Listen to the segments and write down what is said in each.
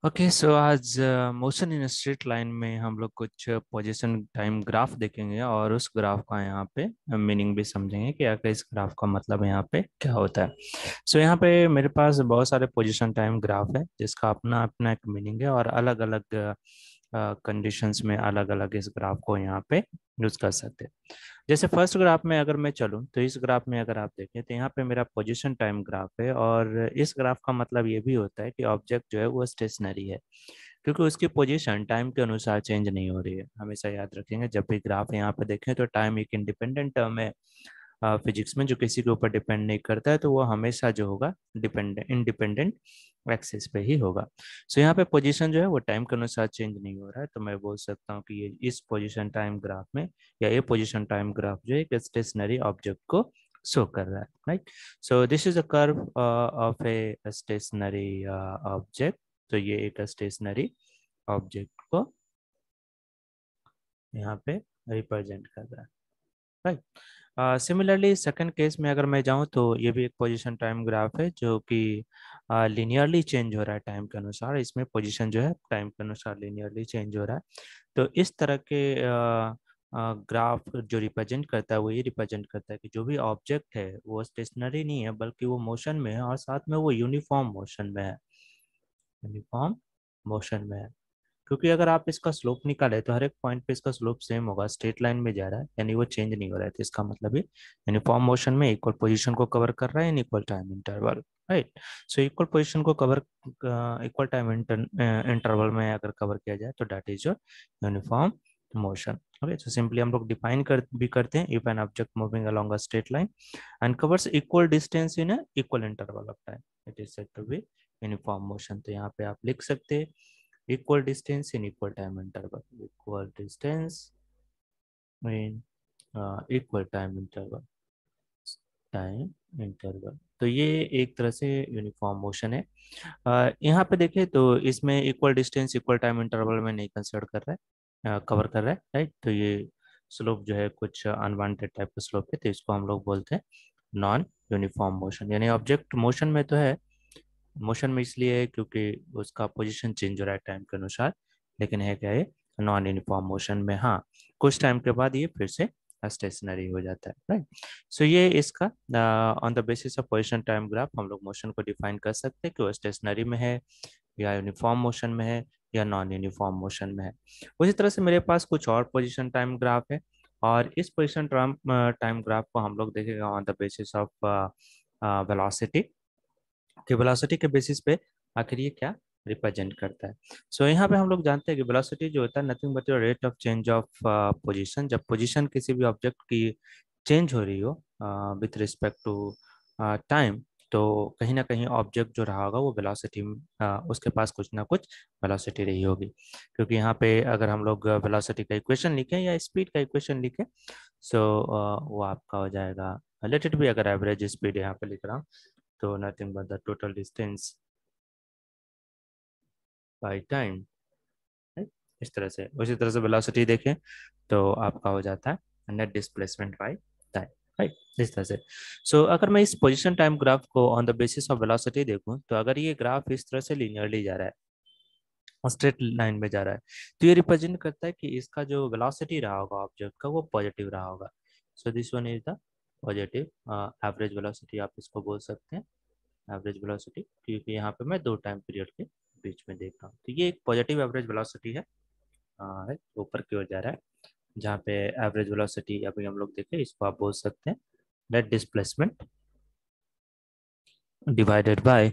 Okay so आज motion in straight line में हम लोग कुछ पोजीशन टाइम ग्राफ देखेंगे और उस ग्राफ का यहाँ पे मीनिंग भी समझेंगे कि आखिर इस ग्राफ का मतलब यहाँ पे क्या होता है। सो यहाँ पे मेरे पास बहुत सारे पोजीशन टाइम ग्राफ है जिसका अपना अपना एक मीनिंग है और अलग अलग कंडीशंस में अलग अलग इस ग्राफ को यहाँ पे यूज कर सकते हैं। जैसे फर्स्ट ग्राफ में अगर मैं चलूँ तो इस ग्राफ में अगर आप देखें तो यहाँ पे मेरा पोजीशन टाइम ग्राफ है और इस ग्राफ का मतलब ये भी होता है कि ऑब्जेक्ट जो है वो स्टेशनरी है क्योंकि उसकी पोजीशन टाइम के अनुसार चेंज नहीं हो रही है। हमेशा याद रखेंगे जब भी ग्राफ यहाँ पे देखें तो टाइम एक इंडिपेंडेंट टर्म है फिजिक्स में जो किसी के ऊपर डिपेंड नहीं करता है, तो वो हमेशा जो होगा डिपेंडेंट इंडिपेंडेंट एक्सिस पे ही होगा। सो यहाँ पे पोजीशन जो है वो टाइम के अनुसार चेंज नहीं हो रहा है, तो मैं बोल सकता हूँ कि ये इस पोजीशन टाइम ग्राफ में या ये पोजीशन टाइम ग्राफ जो है एक स्टेशनरी ऑब्जेक्ट को शो कर रहा है, right. So this is a curve of a stationary object. तो ये एक स्टेशनरी ऑब्जेक्ट को यहाँ पे रिप्रेजेंट कर रहा है, राइट। सिमिलरली सेकंड केस में अगर मैं जाऊँ तो ये भी एक पोजीशन टाइम ग्राफ है जो कि लिनियरली चेंज हो रहा है टाइम के अनुसार। इसमें पोजीशन जो है टाइम के अनुसार लिनियरली चेंज हो रहा है। तो इस तरह के ग्राफ जो रिप्रेजेंट करता है वो ये रिप्रेजेंट करता है कि जो भी ऑब्जेक्ट है वो स्टेशनरी नहीं है बल्कि वो मोशन में है और साथ में वो यूनिफॉर्म मोशन में है, यूनिफॉर्म मोशन में है। क्योंकि अगर आप इसका स्लोप निकाले तो हर एक पॉइंट पे इसका स्लोप सेम होगा, स्ट्रेट लाइन में जा रहा है यानी वो चेंज नहीं हो रहा है। तो इसका मतलब है यूनिफॉर्म मोशन में इक्वल पोजीशन को कवर कर रहा है in equal time interval, right. So equal position को कवर इक्वल टाइम इंटरवल में अगर कवर किया जाए तो that is your uniform motion. Okay, so simply हम लोग डिफाइन भी करते हैं if an object moving along a straight line and covers equal distance in equal interval of time, it is said to be uniform motion. तो यहाँ पे आप लिख सकते हैं equal distance in equal time interval, equal distance in equal time interval। तो ये एक तरह से यूनिफॉर्म मोशन है। यहाँ पे देखें तो इसमें equal distance equal time interval में नहीं कंसिडर कर रहा है, कवर कर रहा है, राइट। तो ये स्लोप जो है कुछ अनवांटेड टाइप का स्लोप है, तो इसको हम लोग बोलते हैं नॉन यूनिफॉर्म मोशन। यानी ऑब्जेक्ट मोशन में तो है, मोशन में इसलिए है क्योंकि उसका पोजीशन चेंज हो रहा है टाइम के अनुसार, लेकिन है क्या है नॉन यूनिफॉर्म मोशन में। हाँ, कुछ टाइम के बाद ये फिर से स्टेशनरी हो जाता है, राइट। सो ये इसका on the basis of position time graph हम लोग मोशन को डिफाइन कर सकते हैं कि वो स्टेशनरी में है या यूनिफॉर्म मोशन में है या नॉन यूनिफॉर्म मोशन में है। उसी तरह से मेरे पास कुछ और पोजीशन टाइम ग्राफ है और इस पोजीशन टाइम ग्राफ को हम लोग देखेगा on the basis of velocity कि वेलोसिटी के बेसिस पे आखिर ये क्या रिप्रेजेंट करता है। सो यहाँ पे हम लोग जानते हैं कि वेलोसिटी जो होता है nothing but your rate of change of position. जब पोजीशन किसी भी ऑब्जेक्ट की चेंज हो रही हो विथ रिस्पेक्ट टू टाइम, तो कहीं ना कहीं ऑब्जेक्ट जो रहा होगा वो वेलोसिटी उसके पास कुछ ना कुछ वेलोसिटी रही होगी। क्योंकि यहाँ पे अगर हम लोग वेलोसिटी का इक्वेशन लिखें या स्पीड का इक्वेशन लिखें, सो वो आपका हो जाएगा, लेट इट भी अगर एवरेज स्पीड यहाँ पे लिख रहा हूँ तो nothing but the total distance by time, इस तरह से। उसी तरह से वेलोसिटी देखें तो आपका हो जाता है net displacement by time, right, इस तरह से। सो अगर मैं इस पोजीशन टाइम ग्राफ को on the basis of velocity देखूं तो अगर ये ग्राफ इस तरह से लिनियरली जा रहा है, स्ट्रेट लाइन में जा रहा है, तो ये रिप्रेजेंट करता है कि इसका जो वेलोसिटी रहा होगा ऑब्जेक्ट का वो पॉजिटिव रहा होगा। So this one is the positive average velocity, आप इसको बोल सकते हैं एवरेज वेलोसिटी, क्योंकि यहाँ पे मैं दो टाइम पीरियड के बीच में देख रहा हूँ। तो ये एक पॉजिटिव एवरेज वेलोसिटी है, ऊपर की ओर जा रहा है, जहाँ पे एवरेज वेलोसिटी अभी हम लोग देखें इसको आप बोल सकते हैं net displacement divided by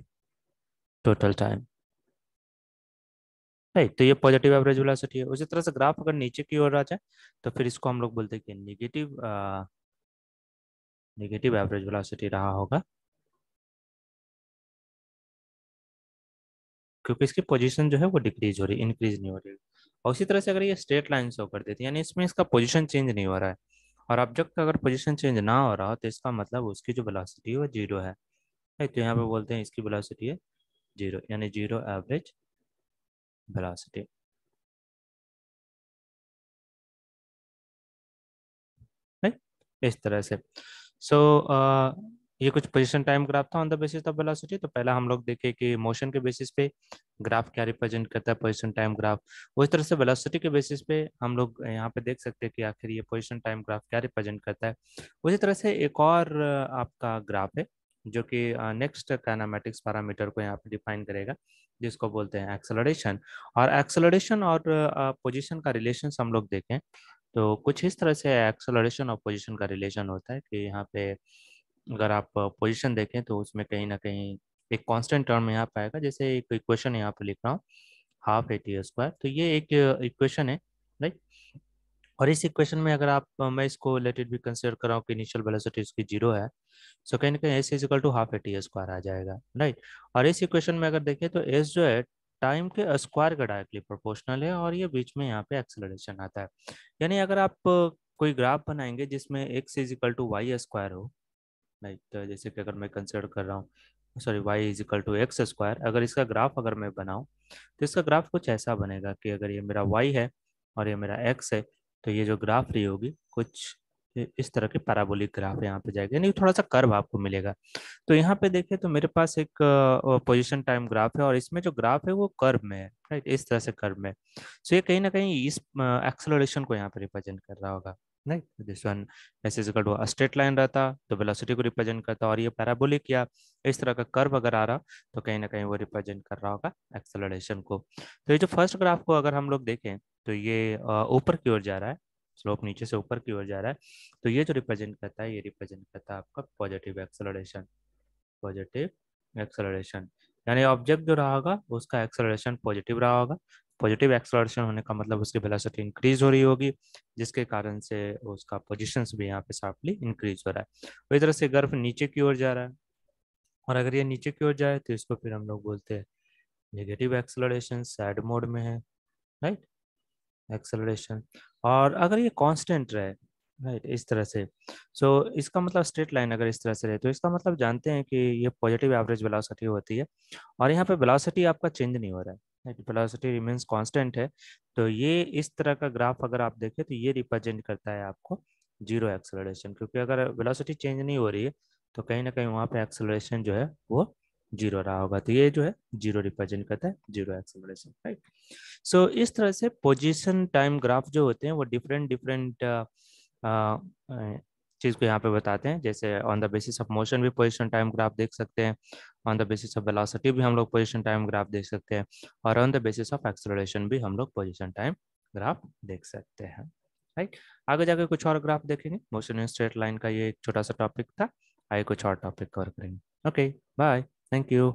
total time, right. तो ये पॉजिटिव एवरेज वेलोसिटी है। उसी तरह से ग्राफ अगर नीचे की ओर आ जाए तो फिर इसको हम लोग बोलते हैं कि नेगेटिव एवरेज वेलोसिटी रहा होगा, क्योंकि इसकी पोजीशन जो है वो डिक्रीज हो रही है, इंक्रीज नहीं हो रही है। और उसी तरह से अगर ये स्ट्रेट लाइन शो कर देती है यानी इसमें इसका पोजीशन चेंज नहीं हो रहा है, और ऑब्जेक्ट का अगर पोजीशन चेंज ना हो रहा हो तो इसका मतलब उसकी जो वेलोसिटी है वो जीरो है, right? तो यहाँ पे बोलते हैं इसकी वेलोसिटी है जीरो, यानी जीरो एवरेज वेलोसिटी, राइट, इस तरह से। सो ये कुछ पोजीशन टाइम ग्राफ था on the basis of velocity. तो पहला हम लोग देखे कि मोशन के बेसिस पे ग्राफ क्या रिप्रेजेंट करता है, पोजीशन टाइम ग्राफ। उस तरह से वेलोसिटी के बेसिस पे हम लोग यहाँ पे देख सकते हैं कि आखिर ये पोजीशन टाइम ग्राफ क्या रिप्रेजेंट करता है। उसी तरह से एक और आपका ग्राफ है जो कि नेक्स्ट काइनेमेटिक्स पैरामीटर को यहाँ पे डिफाइन करेगा, जिसको बोलते हैं एक्सेलरेशन। और एक्सेलरेशन और पोजीशन का रिलेशन हम लोग देखें तो कुछ इस तरह से एक्सेलरेशन और पोजीशन का रिलेशन होता है कि यहाँ पे अगर आप पोजीशन देखें तो उसमें कहीं ना कहीं एक कांस्टेंट टर्म यहाँ पे आएगा। जैसे एक इक्वेशन यहाँ पे लिख रहा हूँ, हाफ ए टी स्क्वायर। तो ये एक इक्वेशन है, राइट। और इस इक्वेशन में अगर आप मैं इसको लेट इट भी कंसिडर कर रहा हूँ कि इनिशियल वेलोसिटी इसकी जीरो है, सो कहीं ना कहीं s is equal to half a t square आ जाएगा, राइट। और इस इक्वेशन में अगर देखें तो एस जो है टाइम के स्क्वायर का डायरेक्टली प्रोपोर्शनल है, और ये बीच में यहाँ पे एक्सेलरेशन आता है। यानी अगर आप कोई ग्राफ बनाएंगे जिसमें X is equal to Y square हो, राइट, तो जैसे कि अगर मैं कंसिडर कर रहा हूँ, sorry, Y is equal to X square, अगर इसका ग्राफ अगर मैं बनाऊँ तो इसका ग्राफ कुछ ऐसा बनेगा कि अगर ये मेरा वाई है और ये मेरा एक्स है, तो ये जो ग्राफ रही होगी कुछ इस तरह के पैराबोलिक ग्राफ यहाँ पे जाएगा, यानी थोड़ा सा कर्व आपको मिलेगा। तो यहाँ पे देखें तो मेरे पास एक पोजीशन टाइम ग्राफ है, और इसमें जो ग्राफ है वो कर्व में है, राइट, इस तरह से कर्व में। सो ये कहीं ना कहीं इस एक्सेलरेशन को यहाँ पे रिप्रेजेंट कर रहा होगा, राइट। दिस वन ऐसे इक्वल टू स्ट्रेट लाइन रहता तो वेलोसिटी को रिप्रेजेंट करता, और ये पैराबोलिक या इस तरह का कर्व अगर आ रहा तो कहीं ना कहीं वो रिप्रेजेंट कर रहा होगा एक्सेलरेशन को। तो ये जो फर्स्ट ग्राफ को अगर हम लोग देखें तो ये ऊपर की ओर जा रहा है, स्लोप नीचे से ऊपर की ओर जा रहा है। तो ये जो रिप्रेजेंट करता है, ये रिप्रेजेंट करता है आपका पॉजिटिव एक्सेलरेशन, पॉजिटिव एक्सेलरेशन। यानी ऑब्जेक्ट जो रहा होगा उसका एक्सेलरेशन पॉजिटिव रहा होगा। पॉजिटिव एक्सेलरेशन होने का मतलब उसकी वेलोसिटी इंक्रीज हो रही होगी, जिसके कारण से उसका पोजीशंस भी यहाँ पे शार्पली इंक्रीज हो रहा है। तो इस तरह से गर्व नीचे की ओर जा रहा है, और अगर ये नीचे की ओर जाए तो इसको फिर हम लोग बोलते हैं नेगेटिव एक्सेलरेशन, सैड मोड में है, राइट, एक्सेलरेशन। और अगर ये कांस्टेंट रहे, राइट, इस तरह से, सो इसका मतलब स्ट्रेट लाइन अगर इस तरह से रहे तो इसका मतलब जानते हैं कि ये पॉजिटिव एवरेज वेलोसिटी होती है, और यहाँ पे वेलोसिटी आपका चेंज नहीं हो रहा है, राइट, वेलोसिटी रिमेंस कांस्टेंट है। तो ये इस तरह का ग्राफ अगर आप देखें तो ये रिप्रेजेंट करता है आपको जीरो एक्सेलरेशन, क्योंकि अगर वेलोसिटी चेंज नहीं हो रही है तो कहीं ना कहीं वहाँ पे एक्सेलरेशन जो है वो जीरो रहा होगा। तो ये जो है जीरो रिप्रेजेंट करता है, जीरो एक्सेलरेशन, राइट। सो इस तरह से पोजीशन टाइम ग्राफ जो होते हैं वो डिफरेंट डिफरेंट चीज़ को यहाँ पे बताते हैं। जैसे on the basis of motion भी पोजीशन टाइम ग्राफ देख सकते हैं, on the basis of velocity भी हम लोग पोजीशन टाइम ग्राफ देख सकते हैं, और on the basis of acceleration भी हम लोग पोजीशन टाइम ग्राफ देख सकते हैं, राइट। आगे जाके कुछ और ग्राफ देखेंगे। मोशन इन स्ट्रेट लाइन का ये एक छोटा सा टॉपिक था, आगे कुछ और टॉपिक कवर करेंगे। Okay, bye, thank you.